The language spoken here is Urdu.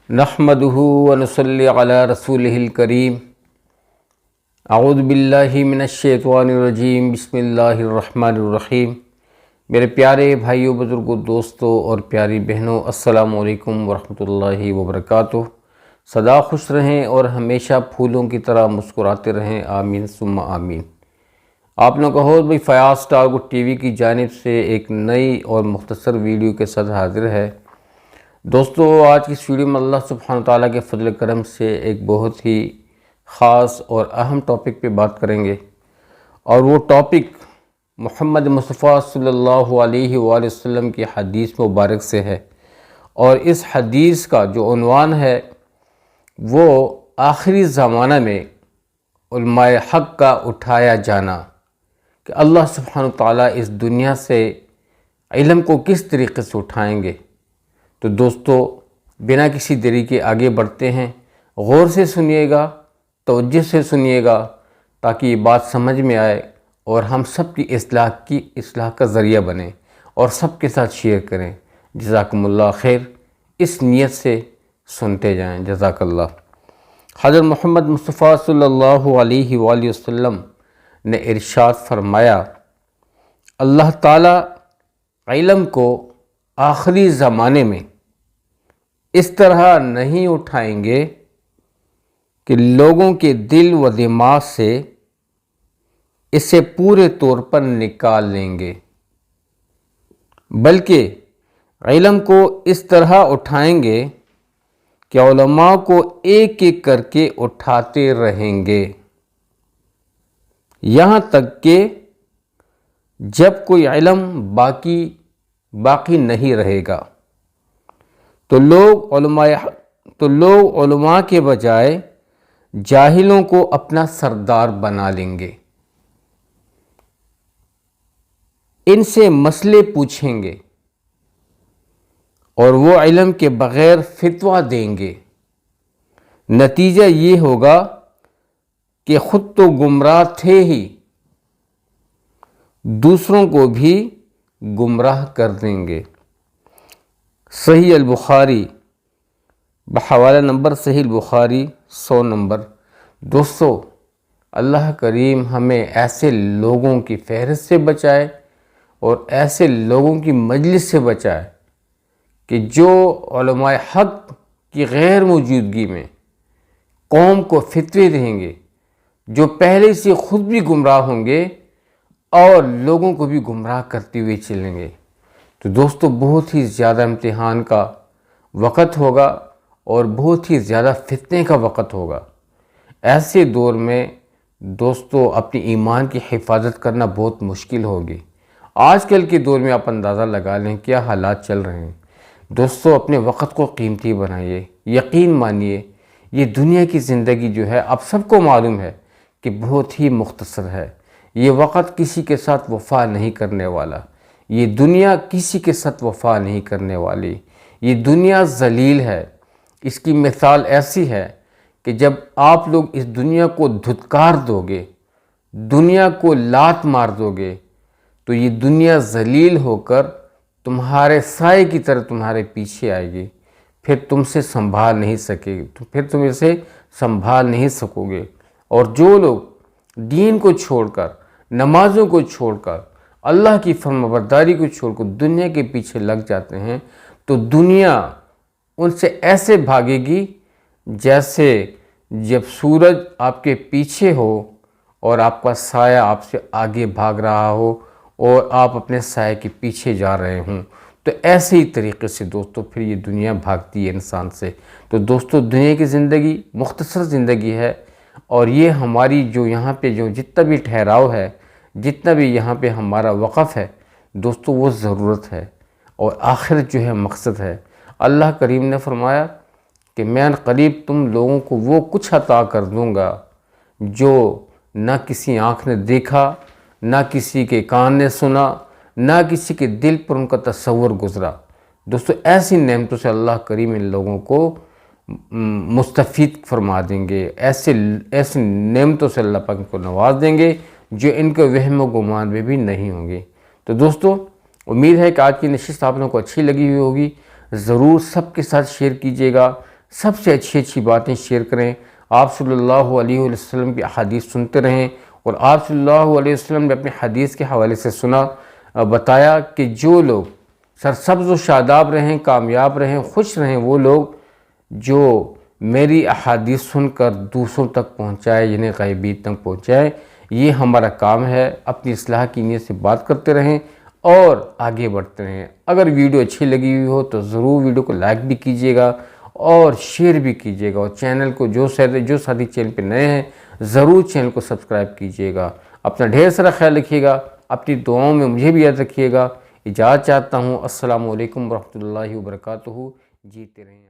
نحمدہ ونصلی علی رسولہ الکریم۔ اعوذ باللہ من الشیطان الرجیم، بسم اللہ الرحمن الرحیم۔ میرے پیارے بھائیوں، بزرگوں، دوستوں اور پیاری بہنوں، السلام علیکم ورحمۃ اللہ وبرکاتہ۔ سدا خوش رہیں اور ہمیشہ پھولوں کی طرح مسکراتے رہیں، آمین ثم آمین۔ آپ لوگوں کا ہوسٹ بھائی Fayyaz Star Good T V کی جانب سے ایک نئی اور مختصر ویڈیو کے ساتھ حاضر ہے۔ دوستو، آج کی اس ویڈیو میں اللہ سبحانہ تعالیٰ کے فضل کرم سے ایک بہت ہی خاص اور اہم ٹاپک پہ بات کریں گے، اور وہ ٹاپک محمد مصطفیٰ صلی اللہ علیہ وآلہ وسلم کی حدیث مبارک سے ہے، اور اس حدیث کا جو عنوان ہے وہ آخری زمانہ میں علماء حق کا اٹھایا جانا، کہ اللہ سبحانہ تعالیٰ اس دنیا سے علم کو کس طریقے سے اٹھائیں گے۔ تو دوستو، بنا کسی دیری کے آگے بڑھتے ہیں۔ غور سے سنیے گا، توجہ سے سنیے گا، تاکہ یہ بات سمجھ میں آئے اور ہم سب کی اصلاح کا ذریعہ بنیں اور سب کے ساتھ شیئر کریں۔ جزاکم اللہ خیر۔ اس نیت سے سنتے جائیں، جزاک اللہ۔ حضرت محمد مصطفیٰ صلی اللہ علیہ وآلہ وسلم نے ارشاد فرمایا، اللہ تعالیٰ علم کو آخری زمانے میں اس طرح نہیں اٹھائیں گے کہ لوگوں کے دل و دماغ سے اسے پورے طور پر نکال لیں گے، بلکہ علم کو اس طرح اٹھائیں گے کہ علماء کو ایک ایک کر کے اٹھاتے رہیں گے، یہاں تک کہ جب کوئی علم باقی نہیں رہے گا تو لوگ علماء کے بجائے جاہلوں کو اپنا سردار بنا لیں گے، ان سے مسئلے پوچھیں گے اور وہ علم کے بغیر فتویٰ دیں گے۔ نتیجہ یہ ہوگا کہ خود تو گمراہ تھے ہی، دوسروں کو بھی گمراہ کر دیں گے۔ صحیح البخاری بحوالہ نمبر صحیح البخاری 100 نمبر۔ دوستو، اللہ کریم ہمیں ایسے لوگوں کی فہرست سے بچائے اور ایسے لوگوں کی مجلس سے بچائے کہ جو علماء حق کی غیر موجودگی میں قوم کو فتوے دیں گے، جو پہلے سے خود بھی گمراہ ہوں گے اور لوگوں کو بھی گمراہ کرتے ہوئے چلیں گے۔ تو دوستو، بہت ہی زیادہ امتحان کا وقت ہوگا اور بہت ہی زیادہ فتنے کا وقت ہوگا۔ ایسے دور میں دوستو اپنی ایمان کی حفاظت کرنا بہت مشکل ہوگی۔ آج کل کے دور میں آپ اندازہ لگا لیں کیا حالات چل رہے ہیں۔ دوستو، اپنے وقت کو قیمتی بنائیے، یقین مانیے یہ دنیا کی زندگی جو ہے آپ سب کو معلوم ہے کہ بہت ہی مختصر ہے۔ یہ وقت کسی کے ساتھ وفا نہیں کرنے والا، یہ دنیا کسی کے ساتھ وفا نہیں کرنے والی، یہ دنیا ذلیل ہے۔ اس کی مثال ایسی ہے کہ جب آپ لوگ اس دنیا کو دھتکار دو گے، دنیا کو لات مار دو گے، تو یہ دنیا ذلیل ہو کر تمہارے سائے کی طرح تمہارے پیچھے آئے گی، پھر تم سے سنبھال نہیں سکے گی، پھر تم اسے سنبھال نہیں سکو گے۔ اور جو لوگ دین کو چھوڑ کر، نمازوں کو چھوڑ کر، اللہ کی فرمانبرداری کو چھوڑ کر دنیا کے پیچھے لگ جاتے ہیں، تو دنیا ان سے ایسے بھاگے گی جیسے جب سورج آپ کے پیچھے ہو اور آپ کا سایہ آپ سے آگے بھاگ رہا ہو اور آپ اپنے سایہ کے پیچھے جا رہے ہوں، تو ایسے ہی طریقے سے دوستو پھر یہ دنیا بھاگتی ہے انسان سے۔ تو دوستو، دنیا کی زندگی مختصر زندگی ہے، اور یہ ہماری جو یہاں پہ جو جتنا بھی ٹھہراؤ ہے، جتنا بھی یہاں پہ ہمارا وقف ہے دوستو، وہ ضرورت ہے اور آخرت جو ہے مقصد ہے۔ اللہ کریم نے فرمایا کہ میں ان قریب تم لوگوں کو وہ کچھ عطا کر دوں گا جو نہ کسی آنکھ نے دیکھا، نہ کسی کے کان نے سنا، نہ کسی کے دل پر ان کا تصور گزرا۔ دوستو، ایسی نعمتوں سے اللہ کریم ان لوگوں کو مستفید فرما دیں گے، ایسی نعمتوں سے اللہ پاک ان کو نواز دیں گے جو ان کے وہم و گمان میں بھی نہیں ہوں گے۔ تو دوستو، امید ہے کہ آج کی نشست آپ لوگوں کو اچھی لگی ہوئی ہوگی۔ ضرور سب کے ساتھ شیئر کیجیے گا سب سے اچھی اچھی باتیں شیئر کریں، آپ صلی اللہ علیہ وسلم کی احادیث سنتے رہیں، اور آپ صلی اللہ علیہ وسلم نے اپنے حدیث کے حوالے سے بتایا کہ جو لوگ سرسبز و شاداب رہیں، کامیاب رہیں، خوش رہیں، وہ لوگ جو میری احادیث سن کر دوسروں تک پہنچائے، یعنی غیبی تک پہنچائے۔ یہ ہمارا کام ہے، اپنی اصلاح کی نیت سے بات کرتے رہیں اور آگے بڑھتے رہیں۔ اگر ویڈیو اچھی لگی ہوئی ہو تو ضرور ویڈیو کو لائک بھی کیجیے گا اور شیئر بھی کیجیے گا، اور چینل کو جو ساتھی چینل پہ نئے ہیں ضرور چینل کو سبسکرائب کیجیے گا۔ اپنا ڈھیر سارا خیال رکھیے گا، اپنی دعاؤں میں مجھے بھی یاد رکھیے گا۔ اجازت چاہتا ہوں، السلام علیکم ورحمۃ اللہ وبرکاتہ۔ جیتے رہیں۔